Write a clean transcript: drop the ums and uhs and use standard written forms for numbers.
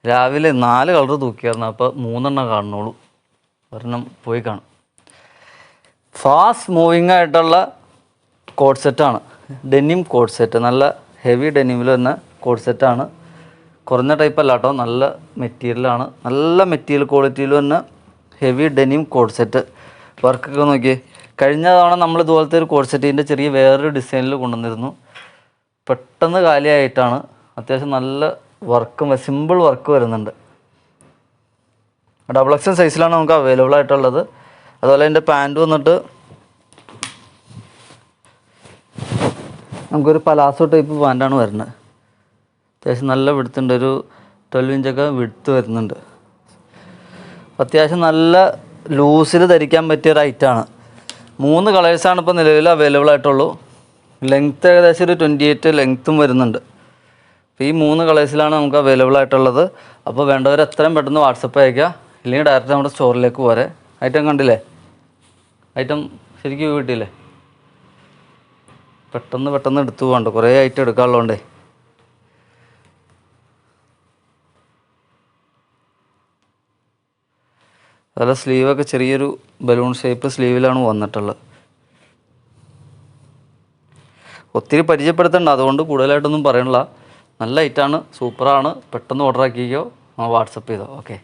രാവിലെ 4 കളർ തൂക്കിയായിരുന്നു. അപ്പോൾ 3 കാണുന്നുള്ളൂ, ഒരെണ്ണം പോയി കാണും. ഫാസ്റ്റ് മൂവിങ് ആയിട്ടുള്ള കോഡ് സെറ്റാണ്, ഡെനിം കോഡ് സെറ്റ്. നല്ല ഹെവി ഡെനിമിൽ തന്നെ കോഡ് സെറ്റാണ്. കുറഞ്ഞ ടൈപ്പ് അല്ല കേട്ടോ, നല്ല മെറ്റീരിയലാണ്. നല്ല മെറ്റീരിയൽ ക്വാളിറ്റിയിൽ തന്നെ ഹെവി ഡെനിം കോഡ് സെറ്റ്. വർക്കൊക്കെ നോക്കി. കഴിഞ്ഞ തവണ നമ്മൾ ഇതുപോലത്തെ ഒരു കോഡ് സെറ്റിൻ്റെ ചെറിയ വേറൊരു ഡിസൈനിൽ കൊണ്ടുവന്നിരുന്നു. പെട്ടെന്ന് കാലിയായിട്ടാണ്. അത്യാവശ്യം നല്ല വർക്കും സിമ്പിൾ വർക്ക് വരുന്നുണ്ട്. XXL സൈസിലാണ് നമുക്ക് അവൈലബിൾ ആയിട്ടുള്ളത്. അതുപോലെ എൻ്റെ പാൻറ്റ് വന്നിട്ട് നമുക്കൊരു പലാസോ ടൈപ്പ് പാൻറ്റാണ് വരുന്നത്. അത്യാവശ്യം നല്ല വിടുത്തുണ്ട്, ഒരു 12 ഇഞ്ചൊക്കെ വിടുത്ത് വരുന്നുണ്ട്. അത്യാവശ്യം നല്ല ലൂസിൽ ധരിക്കാൻ പറ്റിയ ഒരു ഐറ്റമാണ്. 3 കളേഴ്സാണ് ഇപ്പോൾ നിലവിൽ അവൈലബിൾ ആയിട്ടുള്ളൂ. ലെങ്ത്ത് ഏകദേശം ഒരു 28 ലെങ്ത്തും വരുന്നുണ്ട്. അപ്പോൾ ഈ 3 കളേഴ്സിലാണ് നമുക്ക് അവൈലബിൾ ആയിട്ടുള്ളത്. അപ്പോൾ വേണ്ടവർ എത്രയും പെട്ടെന്ന് വാട്സപ്പ് അയയ്ക്കുക, ഇല്ലെങ്കിൽ ഡയറക്റ്റ് നമ്മുടെ സ്റ്റോറിലേക്ക് പോരെ. ഐറ്റം കണ്ടില്ലേ? ഐറ്റം ശരിക്കും കിട്ടിയില്ലേ? പെട്ടെന്ന് എടുത്തു പോകണ്ട, കുറേ ഐറ്റം എടുക്കാനുള്ളതുകൊണ്ടേ. അതുപോലെ സ്ലീവൊക്കെ ചെറിയൊരു ബലൂൺ ഷേപ്പ് സ്ലീവിലാണ് വന്നിട്ടുള്ളത്. ഒത്തിരി പരിചയപ്പെടുത്തണ്ട, അതുകൊണ്ട് കൂടുതലായിട്ടൊന്നും പറയണില്ല. നല്ല ഐറ്റാണ്, സൂപ്പറാണ്. പെട്ടെന്ന് ഓർഡർ ആക്കിക്കോ, വാട്സപ്പ് ചെയ്തോ. ഓക്കെ.